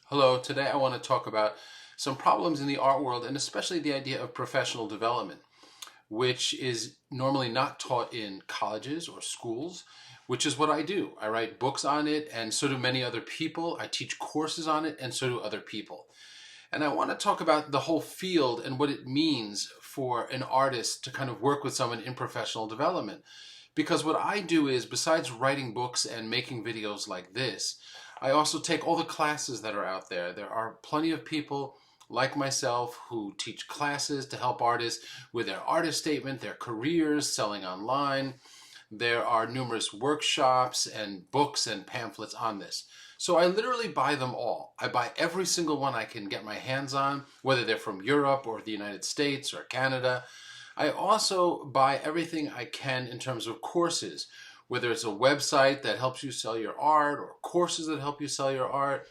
Hello, today I want to talk about some problems in the art world and especially the idea of professional development, which is normally not taught in colleges or schools, which is what I do. I write books on it, and so do many other people. I teach courses on it, and so do other people. And I want to talk about the whole field and what it means for an artist to kind of work with someone in professional development. Because what I do is, besides writing books and making videos like this, I also take all the classes that are out there. There are plenty of people like myself who teach classes to help artists with their artist statement, their careers, selling online. There are numerous workshops and books and pamphlets on this. So I literally buy them all. I buy every single one I can get my hands on, whether they're from Europe or the United States or Canada. I also buy everything I can in terms of courses, whether it's a website that helps you sell your art or courses that help you sell your art.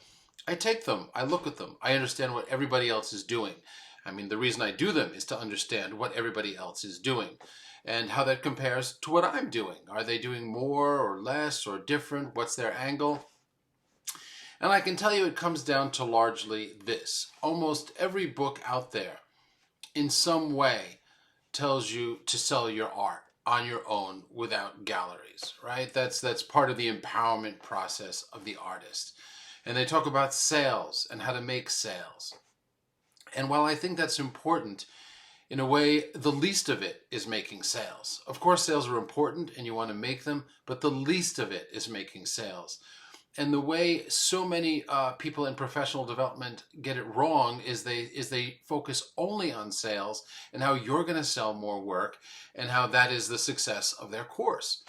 I take them, I look at them, I understand what everybody else is doing. I mean, the reason I do them is to understand what everybody else is doing and how that compares to what I'm doing. Are they doing more or less or different? What's their angle? And I can tell you it comes down to largely this. Almost every book out there in some way tells you to sell your art on your own without galleries, right? That's part of the empowerment process of the artist. And they talk about sales and how to make sales. And while I think that's important, in a way, the least of it is making sales. Of course, sales are important and you want to make them, but the least of it is making sales. And the way so many people in professional development get it wrong is they focus only on sales and how you're going to sell more work and how that is the success of their course.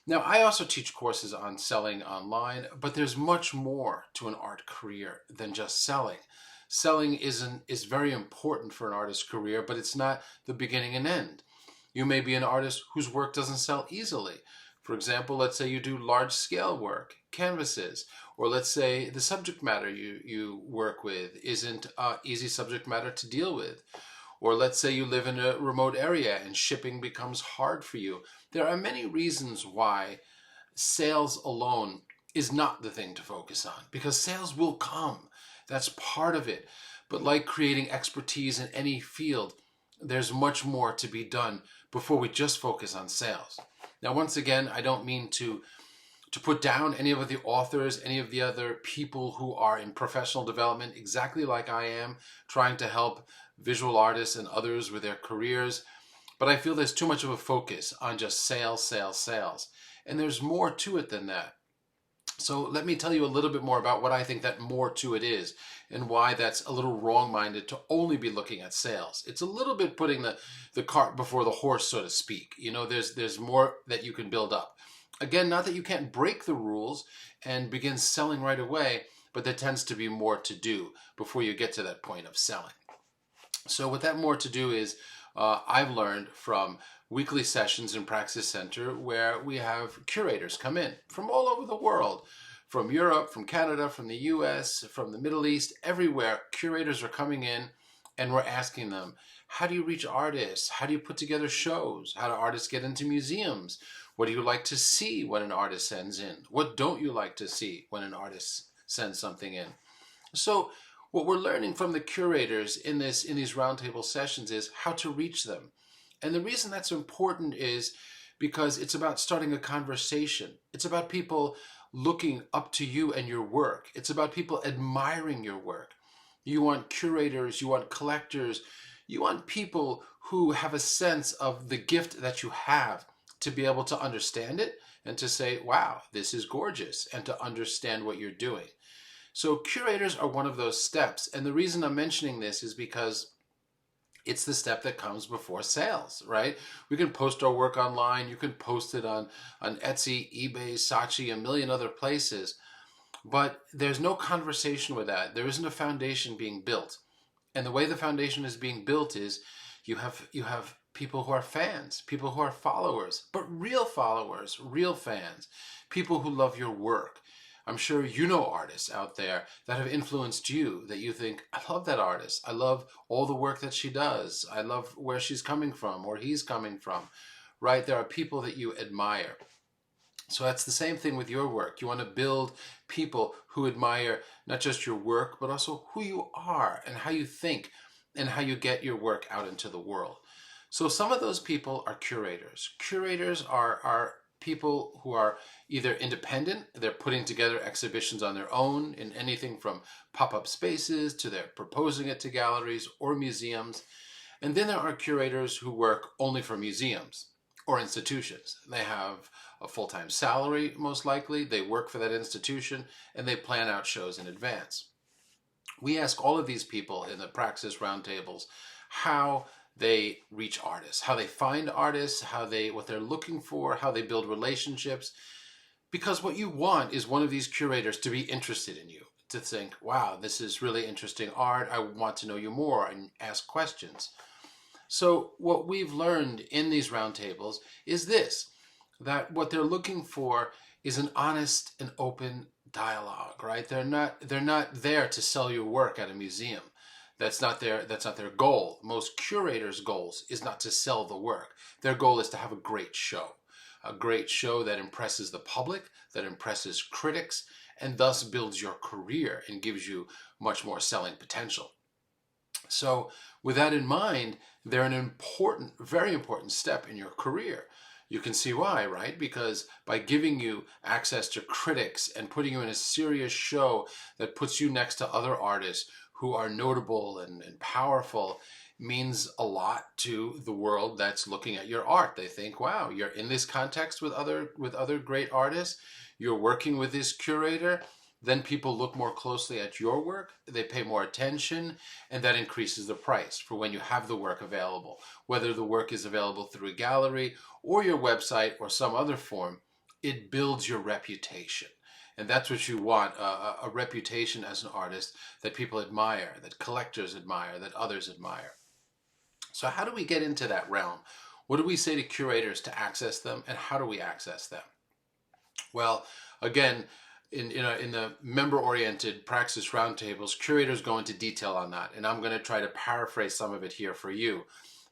Now, I also teach courses on selling online, but there's much more to an art career than just selling. Selling is very important for an artist's career, but it's not the beginning and end. You may be an artist whose work doesn't sell easily. For example, let's say you do large scale work, canvases, or let's say the subject matter you work with isn't easy subject matter to deal with. Or let's say you live in a remote area and shipping becomes hard for you. There are many reasons why sales alone is not the thing to focus on, because sales will come. That's part of it. But like creating expertise in any field, there's much more to be done before we just focus on sales. Now, once again, I don't mean to put down any of the authors, any of the other people who are in professional development exactly like I am, trying to help visual artists and others with their careers. But I feel there's too much of a focus on just sales, sales, sales. And there's more to it than that. So let me tell you a little bit more about what I think that more to it is and why that's a little wrong-minded to only be looking at sales. It's a little bit putting the cart before the horse, so to speak. You know, there's more that you can build up. Again, not that you can't break the rules and begin selling right away, but there tends to be more to do before you get to that point of selling. So what that more to do is, I've learned from weekly sessions in Praxis Center where we have curators come in from all over the world, from Europe, from Canada, from the US, from the Middle East, everywhere. Curators are coming in and we're asking them, how do you reach artists? How do you put together shows? How do artists get into museums? What do you like to see when an artist sends in? What don't you like to see when an artist sends something in? So what we're learning from the curators in these roundtable sessions is how to reach them. And the reason that's important is because it's about starting a conversation. It's about people looking up to you and your work. It's about people admiring your work. You want curators, you want collectors, you want people who have a sense of the gift that you have to be able to understand it and to say, wow, this is gorgeous, and to understand what you're doing. So curators are one of those steps. And the reason I'm mentioning this is because it's the step that comes before sales, right? We can post our work online. You can post it on Etsy, eBay, Saatchi, a million other places. But there's no conversation with that. There isn't a foundation being built. And the way the foundation is being built is you have people who are fans, people who are followers, but real followers, real fans, people who love your work. I'm sure you know artists out there that have influenced you, that you think, I love that artist. I love all the work that she does. I love where she's coming from or he's coming from, right? There are people that you admire. So that's the same thing with your work. You want to build people who admire not just your work, but also who you are and how you think and how you get your work out into the world. So some of those people are curators. Curators are people who are either independent, they're putting together exhibitions on their own in anything from pop-up spaces to they're proposing it to galleries or museums. And then there are curators who work only for museums or institutions. They have a full-time salary, most likely. They work for that institution and they plan out shows in advance. We ask all of these people in the Praxis roundtables how they reach artists, how they find artists, what they're looking for, how they build relationships. Because what you want is one of these curators to be interested in you, to think, wow, this is really interesting art. I want to know you more, and ask questions. So what we've learned in these roundtables is this, that what they're looking for is an honest and open dialogue, right? They're not there to sell your work at a museum. That's not their goal. Most curators' goals is not to sell the work. Their goal is to have a great show that impresses the public, that impresses critics, and thus builds your career and gives you much more selling potential. So with that in mind, they're an important, very important step in your career. You can see why, right? Because by giving you access to critics and putting you in a serious show that puts you next to other artists who are notable and powerful means a lot to the world that's looking at your art. They think, wow, you're in this context with other great artists. You're working with this curator. Then people look more closely at your work, they pay more attention, and that increases the price for when you have the work available. Whether the work is available through a gallery or your website or some other form, it builds your reputation. And that's what you want, a reputation as an artist that people admire, that collectors admire, that others admire. So how do we get into that realm? What do we say to curators to access them, and how do we access them? Well, again, in the member-oriented Praxis roundtables, curators go into detail on that, and I'm going to try to paraphrase some of it here for you.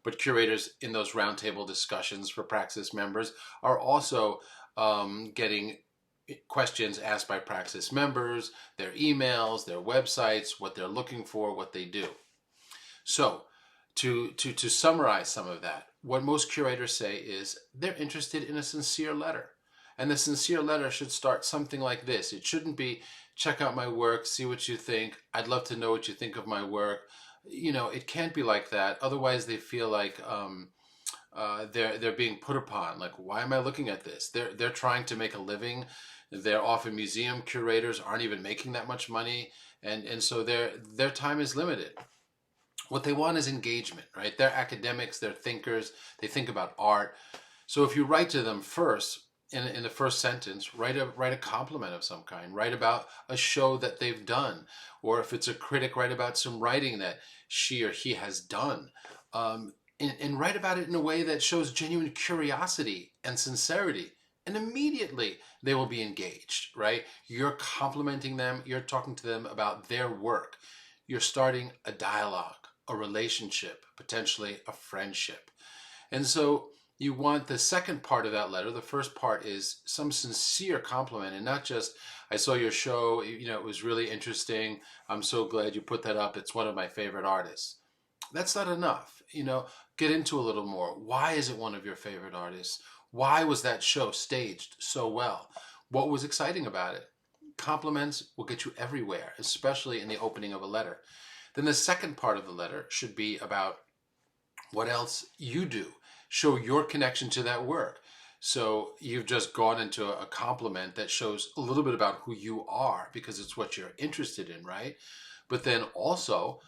But curators in those roundtable discussions for Praxis members are also getting questions asked by Praxis members, their emails, their websites, what they're looking for, what they do. So to summarize some of that, what most curators say is they're interested in a sincere letter. And the sincere letter should start something like this. It shouldn't be, check out my work, see what you think. I'd love to know what you think of my work. You know, it can't be like that. Otherwise, they feel like they're being put upon. Like, why am I looking at this? They're trying to make a living. They're often museum curators, aren't even making that much money, and so their time is limited. What they want is engagement, right? They're academics, they're thinkers, they think about art. So if you write to them first, in the first sentence, write a compliment of some kind. Write about a show that they've done, or if it's a critic, write about some writing that she or he has done, and write about it in a way that shows genuine curiosity and sincerity. And immediately they will be engaged, right? You're complimenting them. You're talking to them about their work. You're starting a dialogue, a relationship, potentially a friendship. And so you want the second part of that letter. The first part is some sincere compliment, and not just, I saw your show, you know, it was really interesting. I'm so glad you put that up. It's one of my favorite artists. That's not enough. You know, get into a little more. Why is it one of your favorite artists? Why was that show staged so well? What was exciting about it? Compliments will get you everywhere, especially in the opening of a letter. Then the second part of the letter should be about what else you do. Show your connection to that work. So you've just gone into a compliment that shows a little bit about who you are, because it's what you're interested in, right? But then also,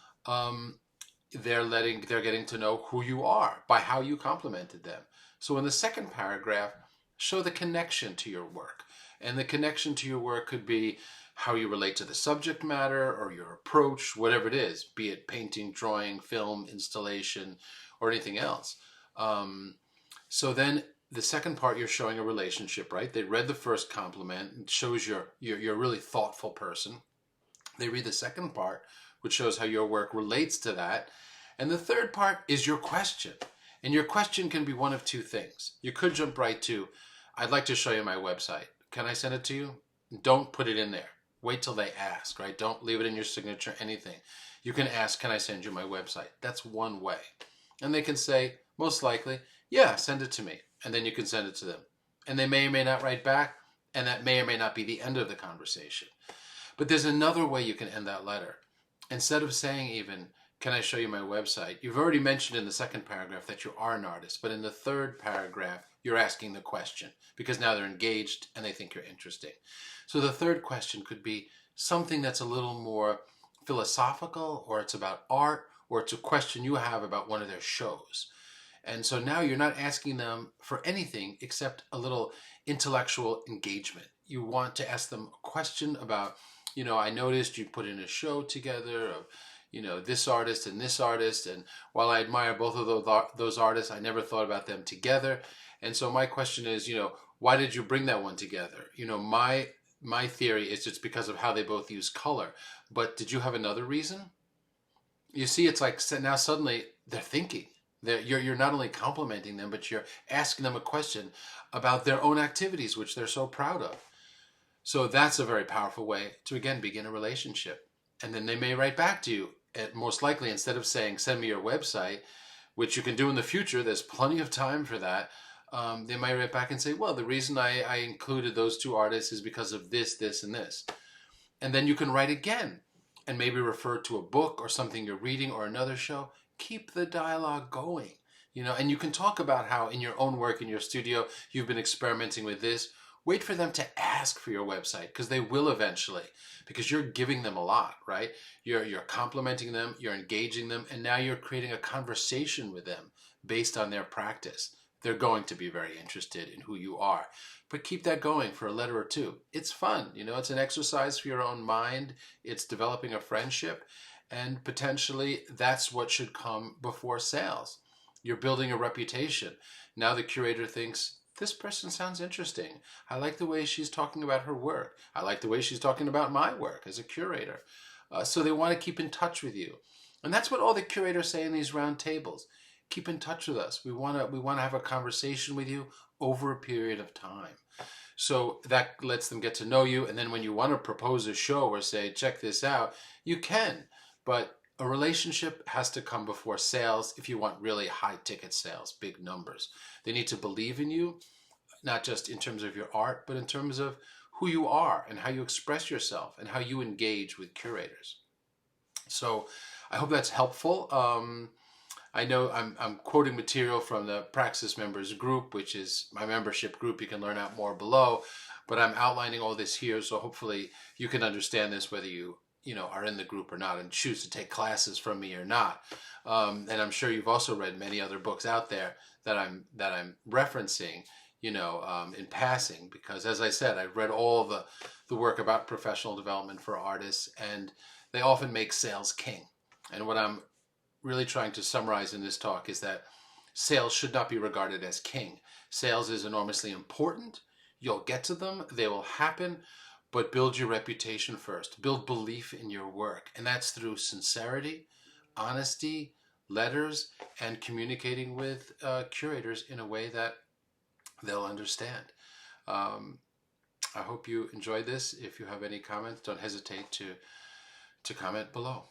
they're getting to know who you are by how you complimented them. So in the second paragraph, show the connection to your work. And the connection to your work could be how you relate to the subject matter or your approach, whatever it is, be it painting, drawing, film, installation, or anything else. So then the second part, you're showing a relationship, right? They read the first compliment. It shows you're a really thoughtful person. They read the second part, which shows how your work relates to that. And the third part is your question. And your question can be one of two things. You could jump right to, I'd like to show you my website. Can I send it to you? Don't put it in there. Wait till they ask, right? Don't leave it in your signature, anything. You can ask, can I send you my website? That's one way. And they can say, most likely, yeah, send it to me. And then you can send it to them. And they may or may not write back, and that may or may not be the end of the conversation. But there's another way you can end that letter. Instead of saying even, can I show you my website? You've already mentioned in the second paragraph that you are an artist, but in the third paragraph, you're asking the question because now they're engaged and they think you're interesting. So the third question could be something that's a little more philosophical, or it's about art, or it's a question you have about one of their shows. And so now you're not asking them for anything except a little intellectual engagement. You want to ask them a question about, I noticed you put in a show together of, this artist, and while I admire both of those artists, I never thought about them together. And so my question is, why did you bring that one together? My theory is it's because of how they both use color. But did you have another reason? You see, it's like now suddenly they're thinking. You're not only complimenting them, but you're asking them a question about their own activities, which they're so proud of. So that's a very powerful way to, again, begin a relationship. And then they may write back to you. Most likely, instead of saying, send me your website, which you can do in the future, there's plenty of time for that. They might write back and say, well, the reason I included those two artists is because of this, this, and this. And then you can write again and maybe refer to a book or something you're reading or another show. Keep the dialogue going, and you can talk about how in your own work in your studio, you've been experimenting with this. Wait for them to ask for your website because they will eventually, because you're giving them a lot, right? You're complimenting them, you're engaging them, and now you're creating a conversation with them based on their practice. They're going to be very interested in who you are. But keep that going for a letter or two. It's fun, it's an exercise for your own mind. It's developing a friendship, and potentially that's what should come before sales. You're building a reputation. Now the curator thinks, this person sounds interesting. I like the way she's talking about her work. I like the way she's talking about my work as a curator. So they want to keep in touch with you. And that's what all the curators say in these round tables. Keep in touch with us. We want to have a conversation with you over a period of time. So that lets them get to know you. And then when you want to propose a show or say, check this out, you can. But a relationship has to come before sales if you want really high ticket sales, big numbers. They need to believe in you, not just in terms of your art, but in terms of who you are and how you express yourself and how you engage with curators. So I hope that's helpful. I know I'm quoting material from the Praxis members group, which is my membership group. You can learn out more below, but I'm outlining all this here. So hopefully you can understand this, whether you are in the group or not and choose to take classes from me or not. And I'm sure you've also read many other books out there that I'm referencing, in passing, because as I said, I've read all the work about professional development for artists, and they often make sales king. And what I'm really trying to summarize in this talk is that sales should not be regarded as king. Sales is enormously important. You'll get to them. They will happen. But build your reputation first. Build belief in your work. And that's through sincerity, honesty, letters, and communicating with curators in a way that they'll understand. I hope you enjoyed this. If you have any comments, don't hesitate to comment below.